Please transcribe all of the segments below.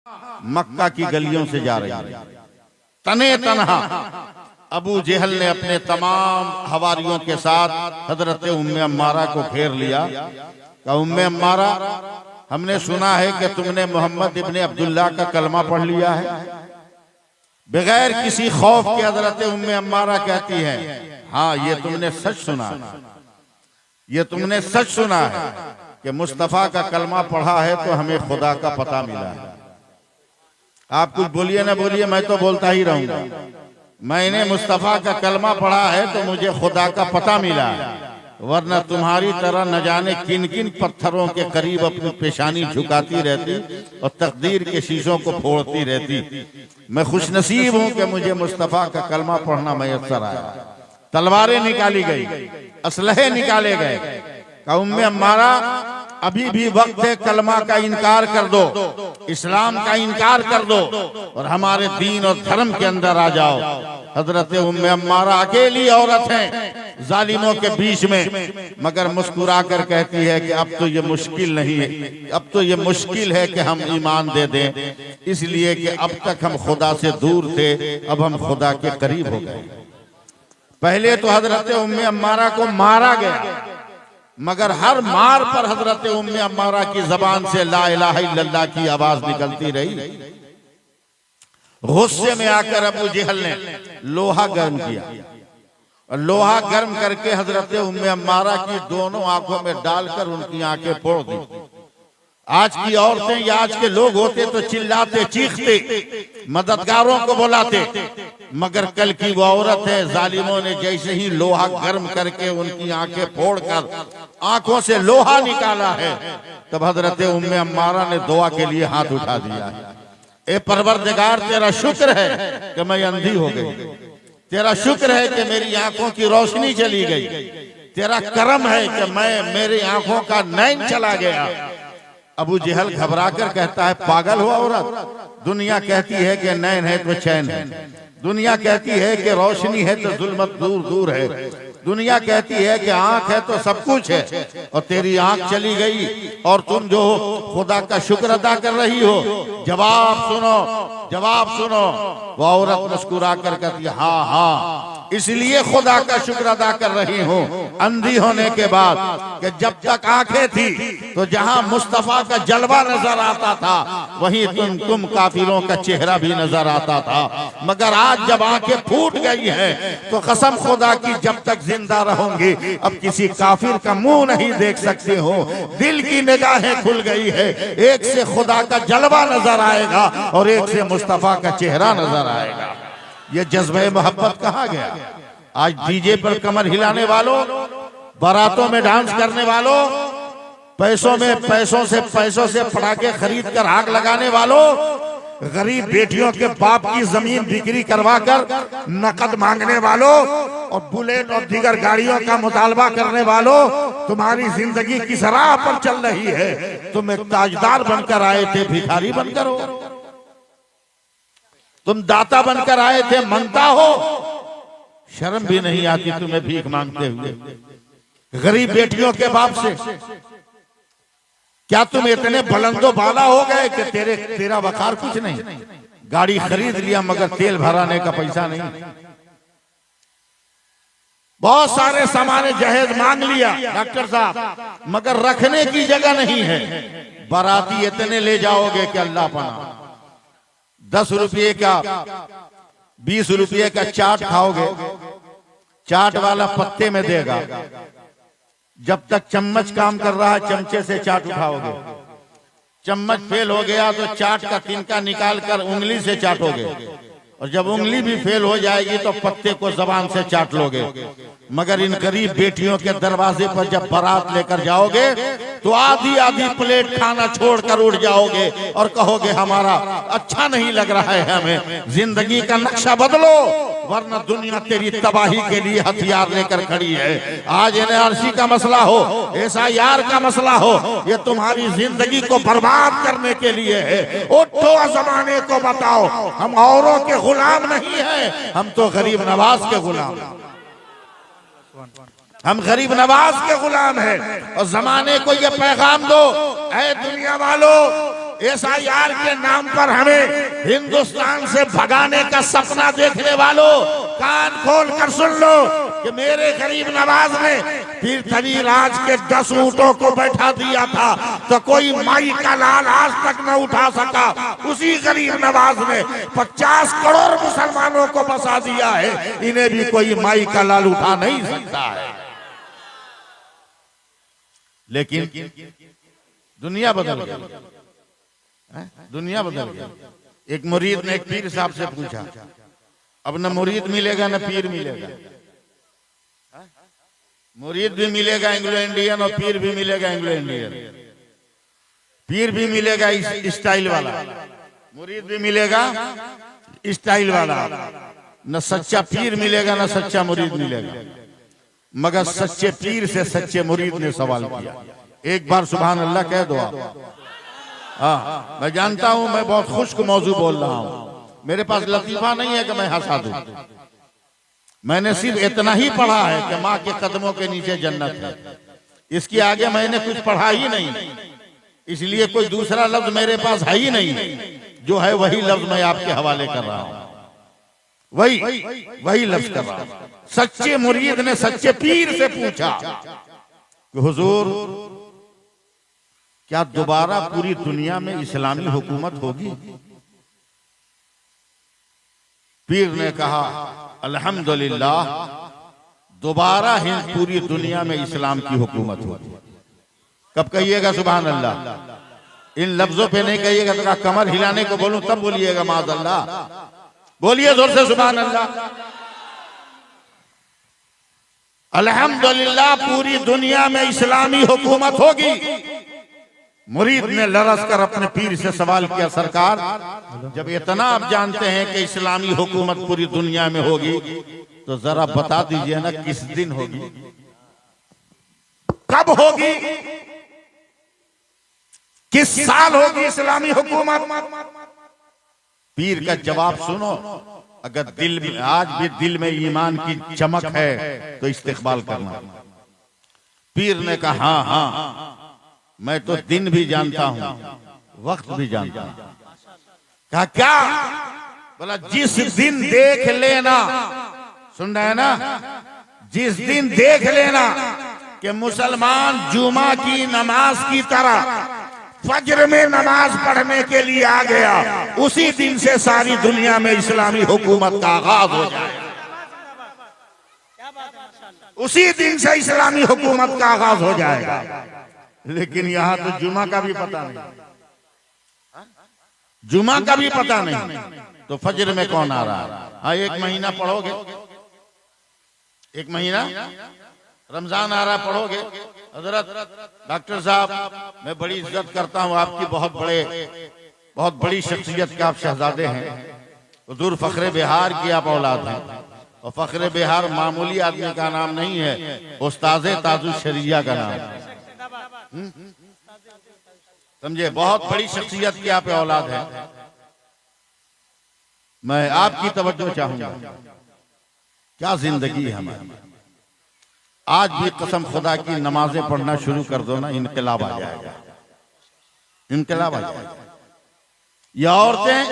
मक्का की गलियों से जा रही है। तने तनहा अबू जहल ने अपने तमाम हवारियों के साथ हजरत उम्मे अम्मारा को घेर लिया। कहा, उम्मे अम्मारा, हमने सुना है कि तुमने मोहम्मद इब्ने अब्दुल्लाह का कलमा पढ़ लिया है। बगैर किसी खौफ के हजरत उम्मे अम्मारा कहती है, हाँ ये तुमने सच सुना है, ये तुमने सच सुना है कि मुस्तफा का कलमा पढ़ा है तो हमें खुदा का पता मिला है। आप कुछ बोलिए ना बोलिए, मैं तो बोलता ही रहूंगा। मैंने मुस्तफा का कलमा पढ़ा है तो मुझे खुदा का पता मिला है, वरना तुम्हारी तरह न जाने किन किन पत्थरों के करीब अपनी पेशानी झुकाती रहती और तकदीर के शीशों को फोड़ती रहती। मैं खुशनसीब हूं कि मुझे मुस्तफा का कलमा पढ़ना मैसर आया। तलवारें निकाली गई, असलहे निकाले गए। कहा, उम्मे अम्मारा, अभी भी वक्त है, कलमा का इनकार कर दो, इस्लाम का इनकार कर दो और हमारे दीन और धर्म के अंदर आ जाओ। हजरत उम्मे अम्मारा अकेली औरत है जालिमों के बीच में, मगर मुस्कुरा कर कहती है कि अब तो ये मुश्किल नहीं है, अब तो ये मुश्किल है कि हम ईमान दे दें, इसलिए कि अब तक हम खुदा से दूर थे, अब हम खुदा के करीब हो गए। पहले तो हजरत उम्मे अम्मारा को मारा गया, मगर हर मार पर हजरत उम्मे अम्मारा की जबान से ला इलाहा इल्लल्लाह की आवाज निकलती रही। गुस्से में आकर अबू जहल ने लोहा गर्म किया और लोहा गर्म करके हजरत उम्मे अम्मारा की दोनों आंखों में डालकर उनकी आंखें फोड़ दी। आज की औरतें या आज के लोग होते तो चिल्लाते, चीखते, मददगारों को बुलाते, मगर कल की वो औरत है, जालिमों ने जैसे ही लोहा गर्म करके उनकी आंखें फोड़कर आंखों से लोहा निकाला है, तब हजरत उम्मे अम्मारा ने दुआ के लिए हाथ उठा दिया है। ए परवरदिगार, तेरा शुक्र है कि मैं अंधी हो गई, तेरा शुक्र है कि मेरी आंखों की रोशनी चली गई, तेरा करम है कि मेरी आंखों का नैन चला गया। अबू जहल घबरा कर कहता है, पागल हो औरत, दुनिया कहती है कि नैन है तो चैन है, दुनिया कहती है कि रोशनी है तो जुल्मत दूर दूर है, दुनिया कहती है कि आंख है तो सब कुछ है, और तेरी आंख चली गई और तुम जो खुदा का शुक्र अदा कर रही हो। जवाब सुनो, जवाब सुनो। वो औरत मुस्कुरा कर कहती है, हाँ हाँ, इसलिए खुदा का शुक्र अदा कर रही हूँ अंधी होने के बाद कि जब तक आंखें थी तो जहां मुस्तफा का जलवा नजर आता था वहीं तुम काफिरों का चेहरा भी नजर आता था, मगर आज जब आंखें फूट गई हैं तो कसम खुदा की जब तक जिंदा रहूंगी अब किसी काफिर का मुंह नहीं देख सकती हो। दिल की निगाहें खुल गई है, एक से खुदा का जलवा नजर आएगा और एक से मुस्तफा का चेहरा नजर आएगा। ये जज्बे मोहब्बत कहाँ गया? आज डीजे पर कमर हिलाने वालों, बारातों में डांस करने वालों, पैसों से पटाखे खरीद कर आग लगाने वालों, गरीब बेटियों के बाप की जमीन बिक्री करवाकर नकद मांगने वालों और बुलेट और दीगर गाड़ियों का मुतालबा करने वालों, तुम्हारी जिंदगी किस राह पर चल रही है? तुम एक ताजदार बनकर आए थे, भिखारी बनकर हो। तुम दाता बनकर आए थे, मनता हो। शर्म भी नहीं आती तुम्हें भीख मांगते हुए गरीब बेटियों के बाप से? क्या तुम इतने बुलंदो बाला हो गए कि तेरा वकार कुछ नहीं? गाड़ी खरीद लिया मगर तेल भराने का पैसा नहीं, बहुत सारे सामान जहेज मांग लिया डॉक्टर साहब, मगर रखने की जगह नहीं है। बाराती इतने ले जाओगे कि अल्लाह पना, 10 रुपये का 20 रुपये का चाट खाओगे, चाट वाला पत्ते में देगा, जब तक चम्मच काम कर रहा है चमचे से चाट उठाओगे, चम्मच फेल हो गया तो चाट का तिनका निकाल कर उंगली से चाटोगे, और जब उंगली भी फेल हो जाएगी तो पत्ते को जबान से चाट लोगे। मगर इन गरीब बेटियों के दरवाजे पर जब बारात लेकर जाओगे तो आधी आधी प्लेट खाना छोड़कर उठ जाओगे और कहोगे हमारा अच्छा नहीं लग रहा है, हमें जिंदगी का नक्शा बदलो, वरना दुनिया तेरी तबाही के लिए हथियार लेकर खड़ी है। आज एनआरसी का मसला हो, SIR का मसला हो, ये तुम्हारी जिंदगी को बर्बाद करने के लिए है। उठो, जमाने को बताओ, हम औरों के गुलाम नहीं है, हम तो गरीब नवाज के गुलाम, हम गरीब नवाज के गुलाम हैं। और जमाने को ये पैगाम दो, ऐ दुनिया वालों, SIR के नाम पर हमें हिंदुस्तान से भगाने का सपना देखने वालों, कान खोल कर सुन लो कि मेरे गरीब नवाज ने पीरथवी राज के 10 ऊंटों को बैठा दिया था तो कोई माई का लाल आज तक न उठा सका। उसी गरीब नवाज ने 50 करोड़ मुसलमानों को बसा दिया है, इन्हें भी कोई माई का लाल उठा नहीं सकता है। लेकिन दुनिया बदल गई, दुनिया बदल गई। एक मुरीद ने एक पीर साहब से पूछा, अब न मुरीद मिलेगा न पीर मिलेगा, मुरीद भी मिलेगा एंग्लो इंडियन और पीर भी मिलेगा एंग्लो इंडियन। पीर भी मिलेगा स्टाइल वाला, मुरीद भी मिलेगा स्टाइल वाला। न सच्चा पीर मिलेगा न सच्चा मुरीद मिलेगा। मगर सच्चे पीर से सच्चे मुरीद ने सवाल किया। एक बार सुभान अल्लाह कह दो आप। हाँ, मैं जानता हूं मैं बहुत खुश्क मौजू बोल रहा हूं, मेरे पास लतीफा नहीं है कि मैं हंसा दूं। मैंने सिर्फ इतना ही पढ़ा है कि माँ के कदमों के नीचे जन्नत है, इसके आगे मैंने कुछ पढ़ा ही नहीं, इसलिए कोई दूसरा लफ्ज मेरे पास है ही नहीं। जो है वही लफ्ज मैं आपके हवाले कर रहा हूं, वही लफ्ज कर रहा हूं। सच्चे मुरीद ने सच्चे पीर से पूछा कि हुजूर क्या दोबारा पूरी दुनिया में इस्लामी हुकूमत होगी? पीर ने कहा अल्हम्दुलिल्लाह, दोबारा ही पूरी दुनिया में इस्लाम की हुकूमत होगी। कब कहिएगा सुभान अल्लाह? इन लफ्जों पे नहीं कहिएगा, तो कमर हिलाने को बोलूं तब बोलिएगा माज़अल्लाह। बोलिए जोर से सुभान अल्लाह। अल्हम्दुलिल्लाह, पूरी दुनिया में इस्लामी हुकूमत होगी। मुरीद ने लरस कर अपने पीर से सवाल किया, सरकार जब इतना आप जानते हैं कि इस्लामी हुकूमत पूरी दुनिया में होगी, तो जरा बता दीजिए ना किस दिन होगी, कब होगी, किस साल होगी इस्लामी हुकूमत? पीर का जवाब सुनो। अगर दिल में आज भी दिल में ईमान की चमक है तो इस्तेकबाल करना। पीर ने कहा हाँ हाँ, मैं तो दिन भी जानता हूं, वक्त भी जानता हूं। कहा क्या? बोला जिस दिन देख लेना, सुन रहे हैं ना, जिस दिन देख लेना कि मुसलमान जुमा की नमाज की तरह फज्र में नमाज पढ़ने के लिए आ गया, उसी दिन से सारी दुनिया में इस्लामी हुकूमत का आगाज हो जाएगा। उसी दिन से इस्लामी हुकूमत का आगाज हो जाएगा। लेकिन यहाँ तो जुमा का भी पता नहीं, जुमा का भी पता नहीं, तो फज्र में कौन आ रहा है? हाँ, एक महीना पढ़ोगे, एक महीना रमजान आ रहा पढ़ोगे। हजरत डॉक्टर साहब, मैं बड़ी इज्जत करता हूँ आपकी, बहुत बड़ी शख्सियत के आप शहजादे हैं। हुजूर फखरे बिहार की आप औलाद हैं, और फखरे बिहार मामूली आदमी का नाम नहीं है, उस्ताज़े ताजुल शरिया का नाम है। समझे, बहुत बड़ी शख्सियत की आप औलाद है। मैं आपकी तवज्जो चाहूंगा। क्या जिंदगी है हमारी। आज भी कसम खुदा की नमाजें पढ़ना शुरू कर दो ना, इनकलाब आ जाएगा, इनकलाब आ जाएगा। ये औरतें,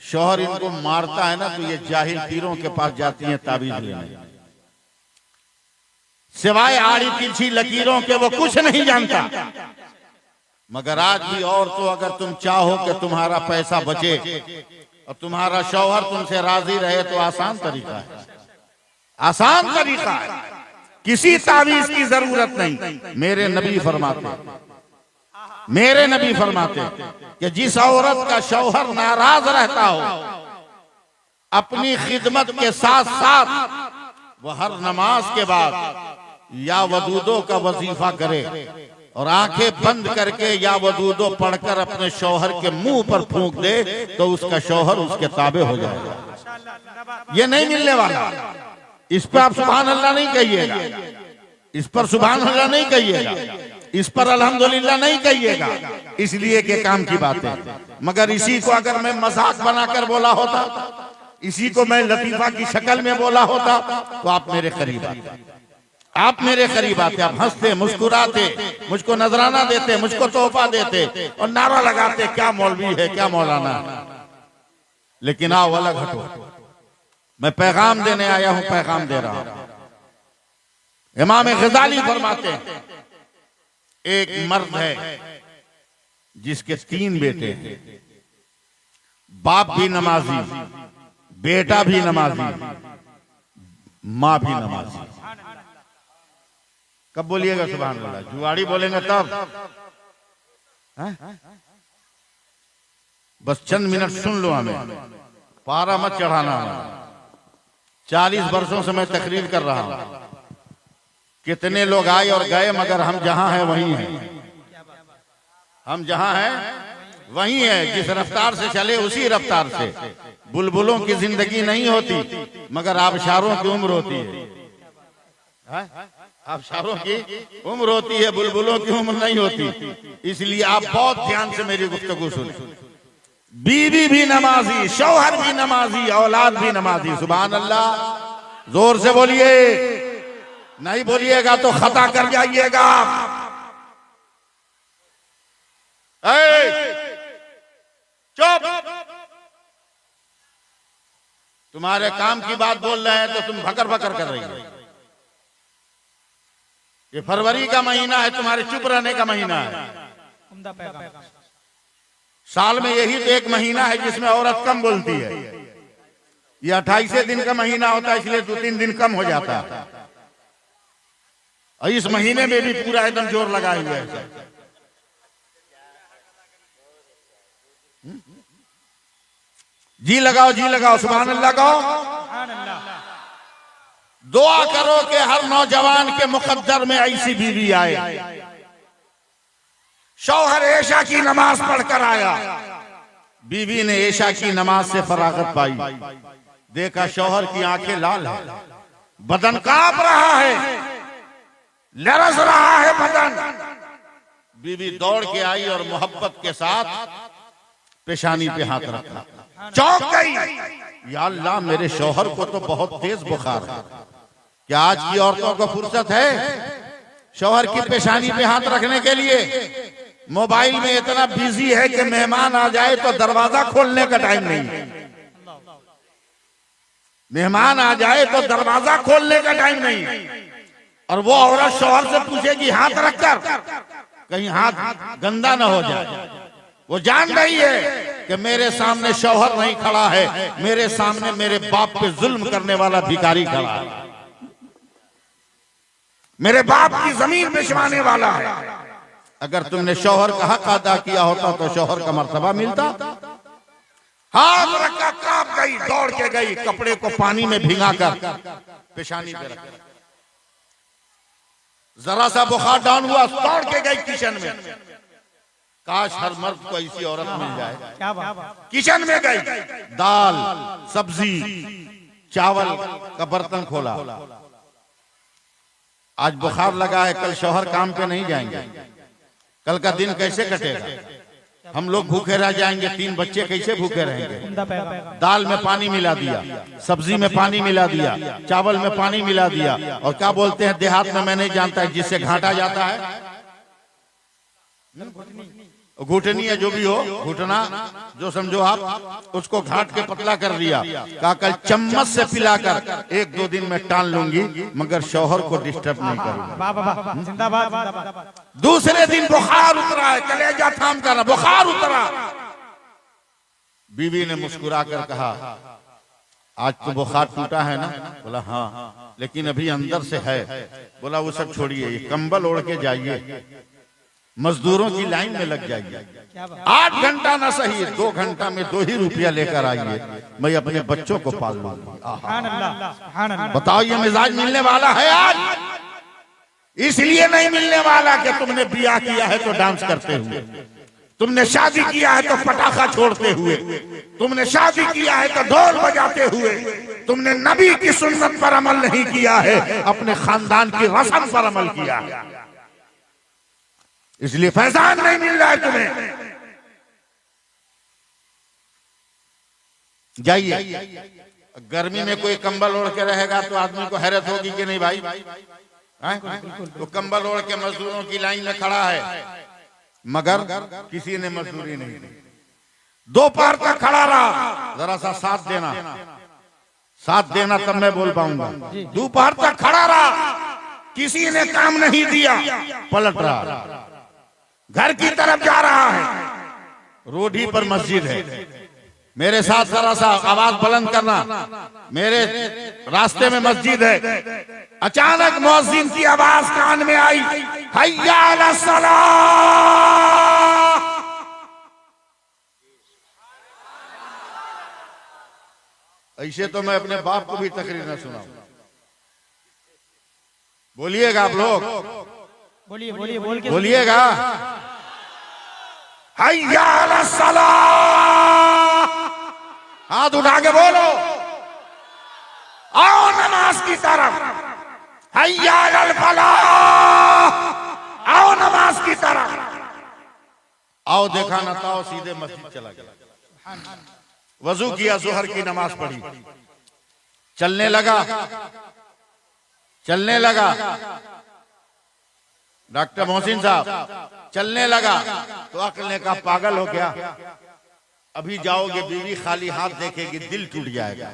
शौहर इनको मारता है ना, तो ये जाहिल पीरों के पास जाती हैं ताबीज लेने, सिवाय आड़ी तिरछी लकीरों के वो कुछ नहीं जानता। मगर आज भी औरतों, अगर तुम चाहो कि तुम्हारा पैसा बचे और तुम्हारा शौहर तुमसे राजी रहे, तो आसान तरीका है, आसान तरीका है, किसी तावीज की जरूरत नहीं। मेरे नबी फरमाते कि जिस औरत का शौहर नाराज रहता हो, अपनी खिदमत के साथ साथ वह हर नमाज के बाद या वदूदों का वजीफा करे और आंखें बंद करके या वदूदो पढ़कर अपने शौहर के मुंह पर फूंक दे, तो उसका शौहर उसके ताबे हो जाएगा। ये नहीं मिलने वाला। इस पर आप सुभान अल्लाह नहीं कहिएगा, इस पर सुभान अल्लाह नहीं कहिएगा, इस पर अल्हम्दुलिल्लाह नहीं कहिएगा, इसलिए के काम की बात है। मगर इसी को अगर मैं मजाक बनाकर बोला होता, इसी को मैं लतीफा की शक्ल में बोला होता, तो आप मेरे करीब आते, आप मेरे करीब आते, आप हंसते मुस्कुराते, मुझको नजराना देते, मुझको तोहफा देते और नारा लगाते क्या मौलवी है, क्या मौलाना है। लेकिन आओ अलग हटो, मैं पैगाम देने आया हूं, पैगाम दे रहा हूं। इमाम गजाली फरमाते हैं एक मर्द है जिसके 3 बेटे हैं, बाप भी नमाजी, बेटा भी नमाजी, मां भी नमाजी। कब बोलिएगा सुभान अल्लाह? जुआड़ी बोलेंगे तब। बस चंद मिनट सुन लो, हमें पारा मत चढ़ाना। 40 वर्षों से मैं तकरीर कर रहा हूं, कितने लोग आए और गए, मगर हम जहां हैं वहीं हैं। हम जहां हैं वहीं हैं। जिस रफ्तार से चले उसी रफ्तार से। बुलबुलों की जिंदगी नहीं होती, मगर आबशारों की उम्र होती है। आबशारों की उम्र होती है, बुलबुलों की उम्र नहीं होती। इसलिए आप बहुत ध्यान से मेरी गुफ्तगू सुने। बीवी भी नमाजी, शौहर भी नमाजी, औलाद भी नमाजी। सुभान अल्लाह, जोर से बोलिए। नहीं बोलिएगा तो खता कर जाइएगा। चुप, तुम्हारे काम की बात बोल रहे हैं तो तुम भकर भकर कर रही हो। ये फरवरी का महीना है, तुम्हारे चुप रहने का महीना है। साल में यही तो एक महीना है जिसमें औरत कम बोलती है। ये 28 दिन का महीना होता है, इसलिए 2-3 दिन कम हो जाता है। और इस महीने में भी पूरा एकदम जोर लगाए हुए है। जी लगाओ, जी लगाओ, सुभान अल्लाह कहो। दुआ करो कि हर नौजवान के मुकद्दर में ऐसी बीवी आए। शौहर ऐशा की नमाज पढ़कर आया, बीवी ने ऐशा की नमाज से फरागत पाई। देखा शौहर की आंखें लाल है, बदन कांप रहा है, लरस रहा है बदन। बीवी दौड़ के आई और मोहब्बत के साथ पेशानी पे हाथ रखा। चौंक गई, या अल्लाह मेरे शौहर को तो बहुत तेज बुखार है। क्या आज की औरतों को फुर्सत है शौहर की पेशानी पे हाथ रखने के लिए? मोबाइल में इतना बिजी है कि मेहमान आ जाए तो दरवाजा खोलने का टाइम नहीं है। मेहमान आ जाए तो दरवाजा खोलने का टाइम नहीं है। और वो औरत शौहर से पूछेगी हाथ रखकर, कहीं हाथ गंदा ना हो जाए। वो जान रही है कि मेरे सामने शौहर नहीं खड़ा है, मेरे सामने मेरे बाप पे जुल्म करने वाला भिखारी खड़ा है, मेरे बाप की जमीन बिछवाने वाला है। अगर तुमने शौहर का हक अदा किया होता तो शौहर का मर्तबा मिलता। हाथ रखा, कांप गई, दौड़ के गई, कपड़े को पानी में भिगाकर पेशानी पे रखा। जरा सा बुखार डाउन हुआ, दौड़ के गई किचन में। काश हर मर्द को ऐसी औरत मिल जाए। क्या बात? किचन में गई, दाल, सब्जी, चावल का बर्तन खोला। आज बुखार लगा है, कल शौहर काम पे नहीं जाएंगे, कल का दिन कैसे कटेगा? हम लोग भूखे रह जाएंगे, 3 बच्चे कैसे भूखे रहेंगे? दाल में पानी मिला दिया, सब्जी में पानी मिला दिया, चावल में पानी मिला दिया। और क्या बोलते हैं देहात में, मैं नहीं जानता, जिससे घाटा जाता है, घुटनी है, जो भी हो, घुटना जो समझो आप, उसको घाट के पतला कर दिया। कहा कल चम्मच से पिलाकर 1-2 दिन में टाल लूंगी, मगर शौहर को डिस्टर्ब नहीं करूंगा। दूसरे दिन बुखार उतरा है, कलेजा थाम कर बुखार उतरा। बीवी ने मुस्कुरा कर कहा आज तो बुखार टूटा है ना? बोला हाँ, लेकिन अभी अंदर से है। बोला वो सब छोड़िए, ये कंबल ओढ़ के जाइए, मजदूरों की लाइन में लग जाइए। 8 घंटा ना सही, 2 घंटा में 2 ही रुपया लेकर आइए, मैं अपने बच्चों को पाल लूंगा। बताओ ये मिजाज मिलने वाला है आज? इसलिए नहीं मिलने वाला कि तुमने ब्याह किया है तो डांस करते हुए, तुमने शादी किया है तो पटाखा छोड़ते हुए, तुमने शादी किया है तो ढोल बजाते हुए, तुमने नबी की सुन्नत पर अमल नहीं किया है, अपने खानदान की रस्म पर अमल किया है। इसलिए फैजान नहीं मिल रहा है तुम्हें। जाइए, गर्मी में कोई कंबल ओढ़ के रहेगा तो आदमी को हैरत होगी कि नहीं भाई? तो कंबल ओढ़ के मजदूरों की लाइन में खड़ा है, मगर किसी ने मजदूरी नहीं दी। दोपहर तक खड़ा रहा, जरा सा साथ देना तब मैं बोल पाऊंगा। दोपहर तक खड़ा रहा, किसी ने काम नहीं दिया, पलट रहा, घर की तरफ जा रहा है, रोड पर मस्जिद है। मेरे साथ जरा सा आवाज बुलंद करना, मेरे रास्ते में मस्जिद है। अचानक मुअज्जिन की आवाज कान में आई, हय्या अला सलाह। ऐसे तो मैं अपने बाप को भी तकरीर न सुनाऊं। बोलिएगा आप लोग, बोलिएगा, हय्या अला सलाह। हाथ उठा के बोलो, आओ नमाज की तरफ, हय्या अल फलाह, आओ नमाज की तरफ। आओ देखा न ताओ, सीधे मस्जिद चला गया, वजू किया, जोहर की नमाज पढ़ी, चलने लगा। डॉक्टर मोहसिन साहब चलने लगा तो अक्ल ने कहा पागल हो गया, अभी जाओगे बीवी खाली हाथ देखेगी दिल टूट जाएगा,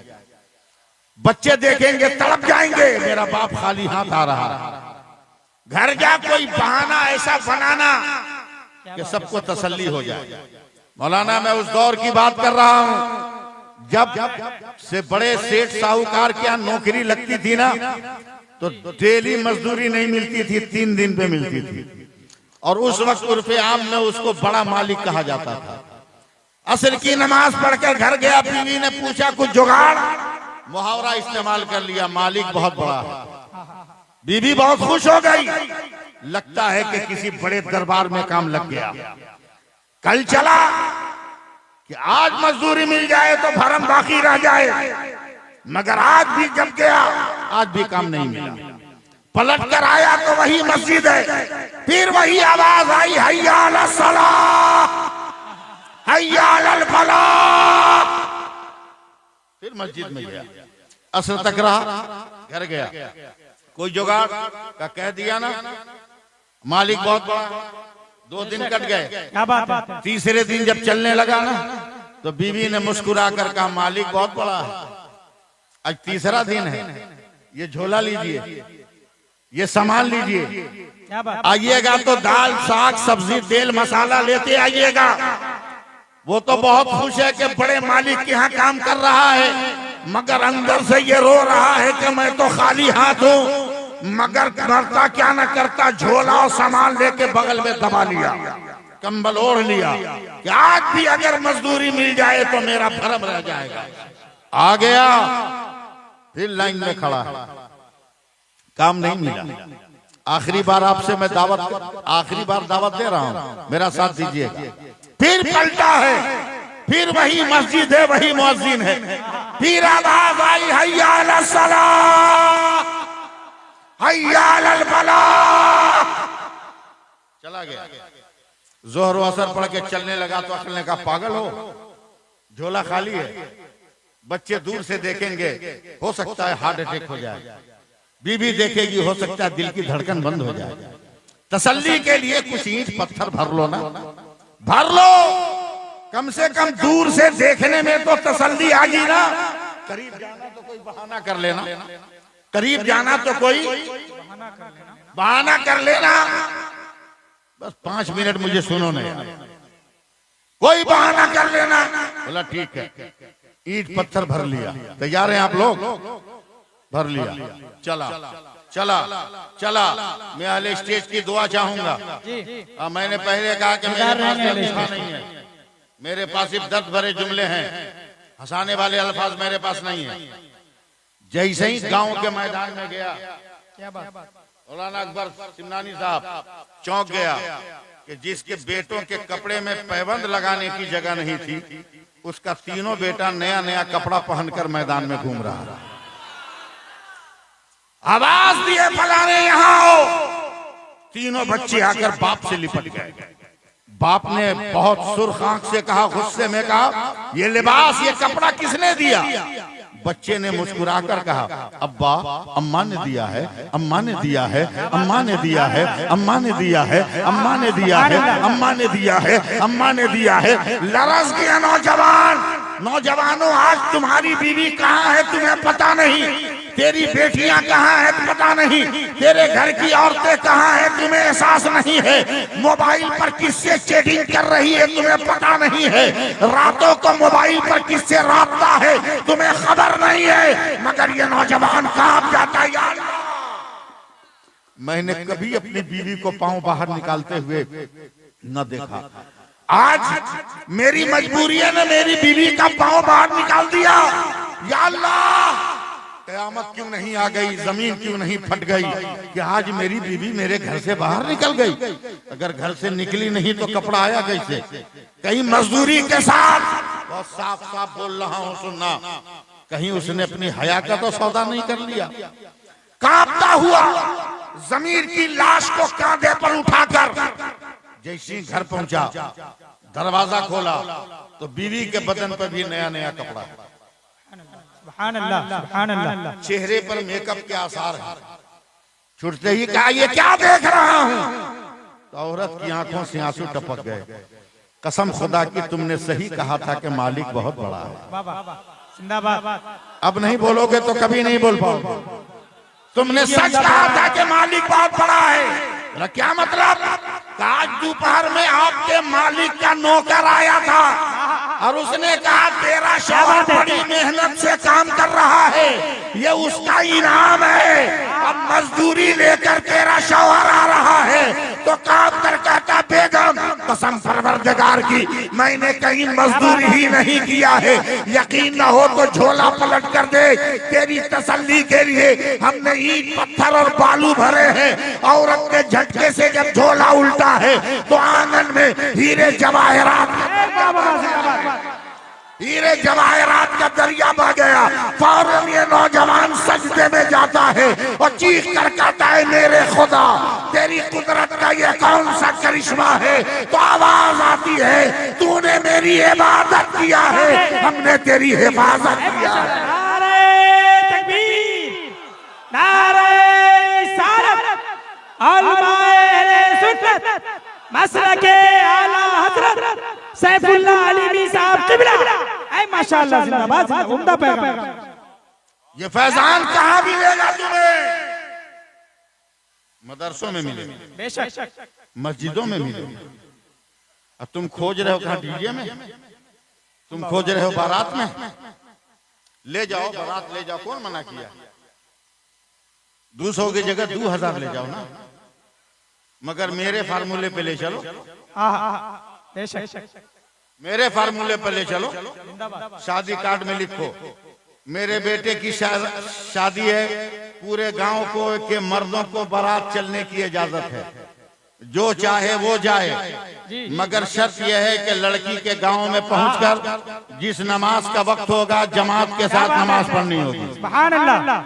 बच्चे देखेंगे तड़प जाएंगे, मेरा बाप खाली हाथ आ रहा है। घर जा कोई बहाना ऐसा बनाना कि सबको तसल्ली हो जाए। मौलाना मैं उस दौर की बात कर रहा हूं जब से बड़े सेठ साहूकार के यहाँ नौकरी लगती थी ना, तो डेली मजदूरी नहीं मिलती थी, 3 दिन पे मिलती थी। और उस वक्त उर्फे आम में उसको बड़ा मालिक कहा जाता था। असर की नमाज पढ़कर घर गया, बीवी ने पूछा कुछ जुगाड़, मुहावरा इस्तेमाल कर लिया, मालिक बहुत बड़ा है। बीवी बहुत खुश हो गई, लगता है कि किसी बड़े दरबार में काम लग गया। कल चला कि आज मजदूरी मिल जाए तो भरम बाकी रह जाए, मगर आज भी जब गया आज भी काम नहीं मिला। पलट कर आया तो वही मस्जिद है, फिर वही आवाज आई, हय्या अला सलाह, हय्या अल फलाह। फिर मस्जिद में गया, असर तक रहा, घर गया, कोई जुगाड़ का कह दिया ना, मालिक बहुत बड़ा। 2 दिन कट गए, क्या बात है। तीसरे दिन जब चलने लगा ना, तो बीवी ने मुस्कुरा कर कहा मालिक बहुत बड़ा है। आज तीसरा दिन है, ये झोला लीजिए, ये सामान लीजिए, आइएगा तो दाल साग सब्जी तेल मसाला लेते आइएगा। वो तो बहुत खुश है कि बड़े मालिक के यहाँ काम कर रहा है, मगर अंदर से ये रो रहा है कि मैं तो खाली हाथ हूँ। मगर करता क्या न करता, झोला और सामान लेके बगल में दबा लिया, कंबल ओढ़ लिया कि आज भी अगर मजदूरी मिल जाए तो मेरा भरम रह जाएगा। आ गया, फिर लाइन में खड़ा है, काम नहीं मिला। आखिरी बार आपसे मैं दावत दे रहा हूं, मेरा साथ दीजिएगा। फिर पलटा है, फिर वही मस्जिद है, वही मुअज्जिन है, फिर आवाज आई, हय्या अला सलाह, हय्या अल फलाह। चला गया, जोहर व असर पढ़ के चलने लगा तो अक्ल ने कहा पागल हो, झोला खाली है, बच्चे दूर से देखेंगे, हो सकता है हार्ट अटैक हो जाए, बीवी देखेगी, हो सकता है दिल की धड़कन बंद हो जाए। तसल्ली के लिए कुछ ईंट पत्थर भर लो ना, भर लो, कम से कम दूर से देखने में तो तसल्ली आ गई ना। करीब जाना तो कोई बहाना कर लेना, करीब जाना तो कोई बहाना कर लेना। बस 5 मिनट मुझे सुनो ना, कोई बहाना कर लेना। बोला ठीक है, ईंट पत्थर भर लिया, तैयार हैं आप लोग? भर लिया, चला चला चला। मैं अहले स्टेज की दुआ चाहूंगा। मैंने पहले कहा कि मेरे पास लतीफा नहीं है, मेरे पास सिर्फ दर्द भरे जुमले हैं, हंसाने वाले अल्फाज मेरे पास नहीं है। जैसे ही गांव के मैदान में गया, मौलाना अकबर सिमनानी साहब चौंक गया कि जिसके बेटों के कपड़े में पैबंद लगाने की जगह नहीं थी, उसका तीनों बेटा नया नया कपड़ा पहनकर मैदान में घूम रहा है। आवाज दिए फलाने यहाँ आओ, तीनों बच्चे आकर बाप से लिपट गए। बाप ने बहुत सुर्ख आंख से कहा, गुस्से में कहा, ये लिबास ये कपड़ा किसने दिया? बच्चे ने मुस्कुराकर कहा, अब्बा अम्मा ने दिया है, अम्मा ने दिया है, अम्मा ने दिया है, अम्मा ने दिया है, अम्मा ने दिया है, अम्मा ने दिया है, अम्मा ने दिया है। लरस गया नौजवान। नौजवानों, आज तुम्हारी बीवी कहाँ है तुम्हें पता नहीं, तेरी बेटियां कहाँ हैं पता नहीं, तेरे घर की औरतें कहाँ हैं तुम्हें एहसास नहीं है, मोबाइल पर किससे चैटिंग कर रही है तुम्हें पता नहीं है, रातों को मोबाइल पर किससे राब्ता है तुम्हें खबर नहीं है, मगर ये नौजवान कांप जाता है। यार, मैंने कभी अपनी बीवी को पांव बाहर निकालते हुए न देखा। आज मेरी मजबूरी ने मेरी बीवी का पांव बाहर निकाल दिया। या अल्लाह, क़यामत क्यों नहीं आ गई, जमीन क्यों नहीं फट गई कि आज मेरी बीवी मेरे घर से बाहर निकल गई। अगर घर से निकली नहीं तो कपड़ा आया कैसे? कहीं मजदूरी के साथ, बहुत साफ साफ बोल रहा हूं सुनना, कहीं उसने अपनी हया का तो सौदा नहीं कर लिया। कांपता हुआ जमीर की लाश को कांधे पर उठाकर जैसे घर पहुंचा, दरवाजा खोला तो बीवी के बदन पर भी नया नया कपड़ा, सुभान अल्लाह, सुभान अल्लाह। चेहरे पर मेकअप के आसार है। छुटते ही कहा, ये क्या देख रहा हूं? तो औरत की आंखों से आंसू टपक गए। कसम खुदा की तुमने सही कहा था कि मालिक बहुत बड़ा है। जिंदाबाद। अब नहीं बोलोगे तो कभी नहीं बोल पाओगे। तुमने सच कहा था कि मालिक बहुत बड़ा है। क्या मतलब? आज दोपहर में आपके मालिक का नौकर आया था और उसने कहा तेरा शौहर बड़ी मेहनत से काम कर रहा है, ये उसका इनाम है। अब मजदूरी लेकर तेरा शौहर आ रहा है तो काम कर कहता, बेगम कसम परवरदिगार की मैंने कहीं मजदूरी ही नहीं किया है, यकीन न हो तो झोला पलट कर दे। तेरी तसल्ली के लिए हमने ईंट पत्थर और बालू भरे हैं। औरत के झटके से जब झोला उल्टा है तो आंगन में हीरे जवाहरात का दरिया बह गया। फौरन ये नौजवान सजदे में जाता है और चीख कर कहता है, मेरे खुदा तेरी कुदरत का ये कौन सा करिश्मा है? तो आवाज आती है, तूने मेरी इबादत किया है, हमने तेरी हिफाजत किया है। नारे तकबीर, नारे रिसालत, उलमाए सुन्नत, मसलके आला हजरत सैफुल्लाह अलीमी साहब किबला। ऐ माशाअल्लाह, जिंदाबाद, उम्दा पैगाम। ये फैजान कहाँ मिलेगा तुम्हें? मदरसों में मिलेगा, बेशक मस्जिदों में मिलेगा। अब तुम खोज रहे हो कहाँ? डीजे में? तुम खोज रहे हो बारात में? ले जाओ बारात, ले जाओ, कौन मना किया? 200 की जगह 2000 ले जाओ ना, मगर मेरे फार्मूले पे ले चलो। मेरे फार्मूले पे ले चलो। शादी कार्ड में लिखो, मेरे बेटे की शादी है, पूरे गांव को के मर्दों को बारात चलने की इजाजत है, जो चाहे वो जाए, मगर शर्त यह है कि लड़की के गांव में पहुंचकर जिस नमाज का वक्त होगा जमात के साथ नमाज पढ़नी होगी। सुभान अल्लाह।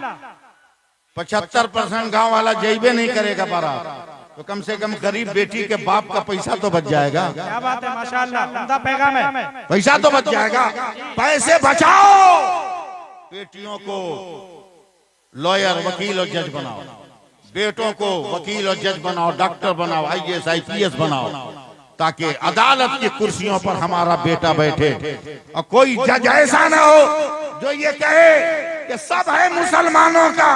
75% गांव वाला जैबे नहीं करेगा बारात, तो कम से कम गरीब बेटी के बाप का पैसा तो बच जाएगा। क्या बात है, माशाअल्लाह, उम्दा पैगाम है। पैसा तो बच जाएगा। पैसे बचाओ, बेटियों को लॉयर, वकील और जज बनाओ, बेटों को वकील और जज बनाओ, डॉक्टर बनाओ, IAS IPS बनाओ, ताकि अदालत की कुर्सियों पर हमारा बेटा बैठे। और कोई जज ऐसा ना हो जो ये कहे कि सब है मुसलमानों का,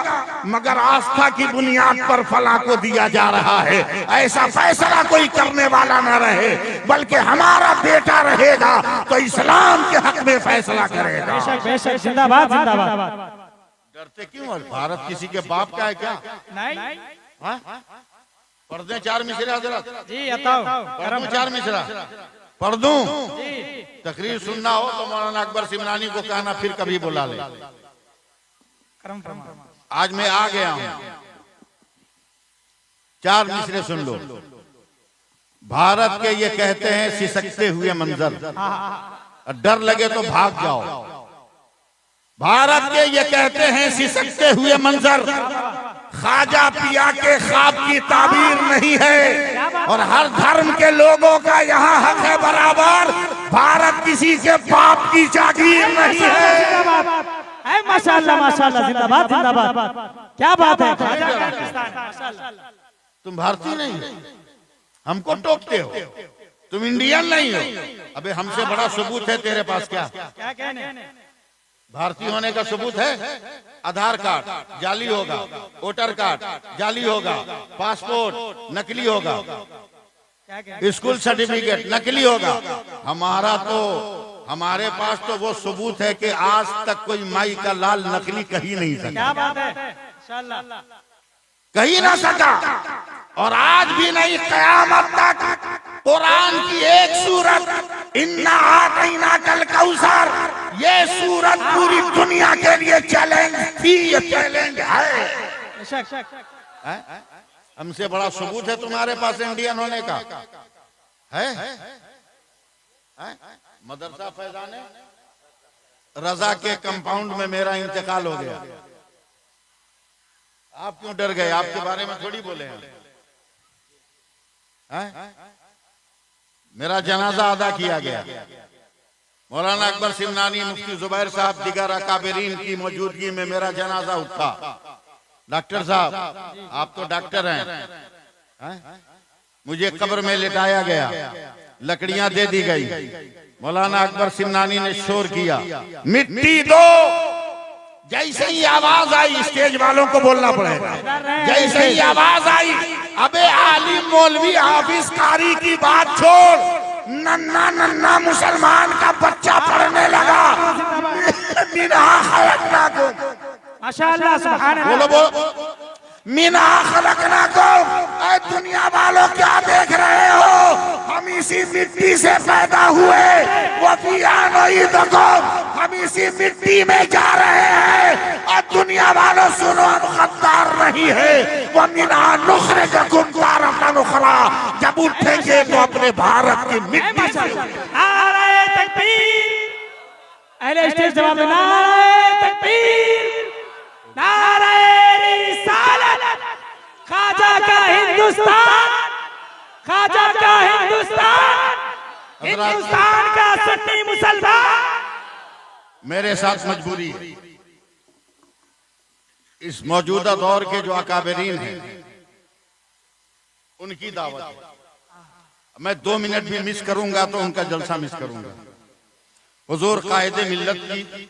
मगर आस्था की बुनियाद पर फला को दिया जा रहा है। ऐसा फैसला कोई करने वाला ना रहे, बल्कि हमारा बेटा रहेगा तो इस्लाम के हक में फैसला करेगा। बेशक बेशक, जिंदाबाद, जिंदाबाद। डरते क्यों? भारत किसी के बाप का है क्या? नहीं। पढ़ दें 4 मिसरा हजरत? जी अताओ, पढ़ दूं 4 मिसरा? पढ़ दूं? तकरीर सुनना हो तो मौलाना अकबर सिमनानी को कहना, फिर कभी बुला ले। आज मैं आ गया हूं, 4 मिसरे सुन लो। भारत के ये कहते हैं सिसकते हुए मंजर, डर लगे तो भाग जाओ। भारत के ये कहते हैं सिसकते हुए मंजर, ख्वाजा पिया के ख्वाब की ताबीर नहीं है, और हर धर्म के लोगों का यहाँ हक है बराबर। भारत किसी के बाप की जागीर नहीं है। ऐ माशाल्लाह माशाल्लाह, जिंदाबाद जिंदाबाद, क्या बात है। ख्वाजा का हिंदुस्तान, माशाल्लाह। तुम भारतीय नहीं हो, हमको टोकते हो, तुम इंडियन नहीं हो। अबे हमसे बड़ा सबूत है तेरे पास क्या? क्या कहने? भारतीय होने का सबूत है? आधार कार्ड जाली होगा, वोटर कार्ड जाली होगा, पासपोर्ट नकली होगा, क्या कहने? स्कूल सर्टिफिकेट नकली होगा। हमारे पास तो वो सबूत है कि आज तक कोई माई का लाल नकली कहीं नहीं सका, क्या बात है, माशाल्लाह। कहीं ना सका, और आज भी नहीं, कयामत तक। कुरान की एक सूरत इन्ना आतैना कल कौसर, ये सूरत पूरी दुनिया के लिए चैलेंज थी, ये चैलेंज है। हमसे बड़ा सबूत है तुम्हारे पास इंडियन होने का है? मदरसा फैजाने रजा के कंपाउंड में मेरा इंतकाल हो गया। आप क्यों डर गए? आपके बारे में थोड़ी बोले हैं। मेरा जनाजा अदा किया गया। मौलाना अकबर सिमनानी, मुफ्ती जुबैर साहब, दिगर अकाबरीन की मौजूदगी में मेरा जनाजा उठा। डॉक्टर साहब, आप तो डॉक्टर हैं, मुझे कब्र में लिटाया गया, लकड़ियां दे दी गई। मौलाना अकबर सिमनानी ने शोर किया, मिट्टी दो। जैसे ही आवाज आई, स्टेज वालों को बोलना पड़ेगा, जैसे ही आवाज आई, अबे आलिम मौलवी हाफिज कारी की बात छोड़, नन्ना नन्ना मुसलमान का बच्चा पढ़ने लगा। मिना खलकनाकुम, माशाल्लाह, सुभान अल्लाह। बोलो मिना खलकनाकुम। ऐ दुनिया वालों, क्या देख रहे हो? हम इसी मिट्टी से पैदा हुए, वो हम इसी मिट्टी में जा रहे हैं। और दुनिया वालों सुनो, हम गद्दार नहीं है। वो मिना नुखरे का गुंदार नुखरा, जब उठेंगे तो अपने भारत की मिट्टी से। नारे तकबीर, अहले स्टेज जवाब दो, नारे तकबीर, नारे रिसालत, ख्वाजा का हिंदुस्तान, ख्वाजा का हिंदुस्तान, हिंदुस्तान का सुन्नी मुसलमान। मेरे साथ मजबूरी है। इस मौजूदा दौर के जो अकाबरीन हैं, उनकी दावत है। मैं 2 मिनट भी मिस करूंगा तो उनका जलसा मिस करूंगा। हुजूर कायदे मिल्लत की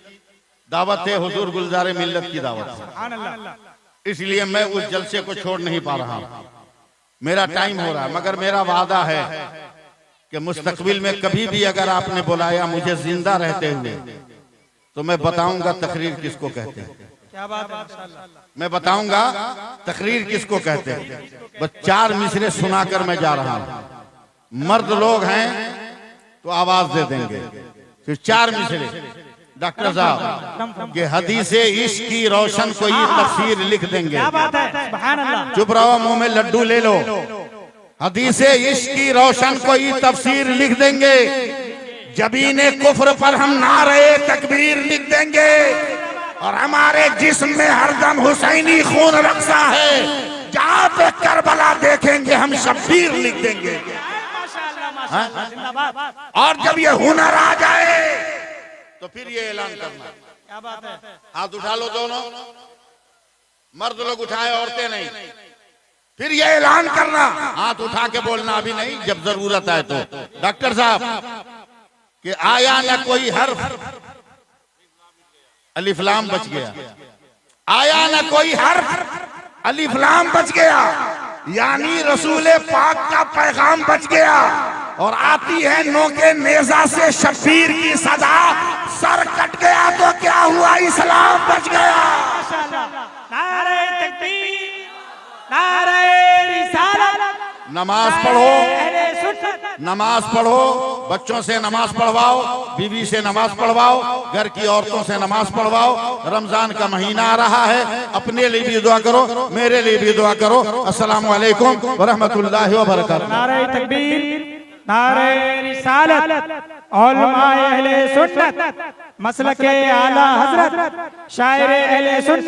दावत है, हुजूर गुलजारे मिल्लत की दावत है, इसलिए मैं उस जलसे को छोड़ नहीं पा रहा हूं। मेरा टाइम हो रहा है, मगर मेरा वादा है कि मुस्तकबिल में कभी भी अगर आपने बुलाया मुझे जिंदा रहते हुए, तो मैं बताऊंगा तकरीर किसको कहते हैं। क्या बात है, माशाल्लाह। मैं बताऊंगा तकरीर किसको कहते हैं। बस 4 मिसरे सुनाकर मैं जा रहा हूं। मर्द लोग हैं तो आवाज दे देंगे, फिर 4 मिसरे डॉक्टर साहब के हदीसे इश्क की रोशन कोई तफसीर लिख देंगे। क्या बात है, सुभान अल्लाह। चुप रहो, मुंह में लड्डू ले लो। हदीसे इश्क की रोशन कोई तफसीर लिख देंगे। जबीने कुफ्र पर हम नारे तकबीर लिख देंगे, और हमारे जिस्म में हरदम हुसैनी खून रक्सा है। जहाँ पे करबला देखेंगे हम शब्बीर लिख देंगे। माशाल्लाह, माशाल्लाह, जिंदाबाद। और जब ये हुनर आ जाए तो फिर ये ऐलान करना। क्या बात है, हाथ उठा लो दोनों, मर्द लोग उठाए, औरतें नहीं। फिर ये ऐलान करना, हाथ उठा के बोलना, अभी नहीं, जब जरूरत है तो। डॉक्टर साहब कि आया ना कोई हर्फ, अलिफ लाम बच गया। आया ना कोई हर्फ, अलिफ लाम बच गया, यानी रसूले पाक का पैगाम बच गया। और आती है नोके नेजा से शब्बीर की सजा। सर कट गया तो क्या हुआ, इस्लाम बच गया। माशाल्लाह। नारे तकबीर, नारे रिसालत, नमाज पढ़ो, अहले सुन्नत, नमाज पढ़ो, बच्चों से नमाज पढ़वाओ, बीवी से नमाज पढ़वाओ, घर की औरतों से नमाज पढ़वाओ। रमजान का महीना आ रहा है, अपने लिए भी दुआ करो, मेरे लिए भी दुआ करो। अस्सलामु अलैकुम व रहमतुल्लाहि व बरकातहू। नारे तकबीर, नारे रिसालत, उलमाए अहले सुन्नत, मसलके आला हजरत, शायर अहले सुन्नत।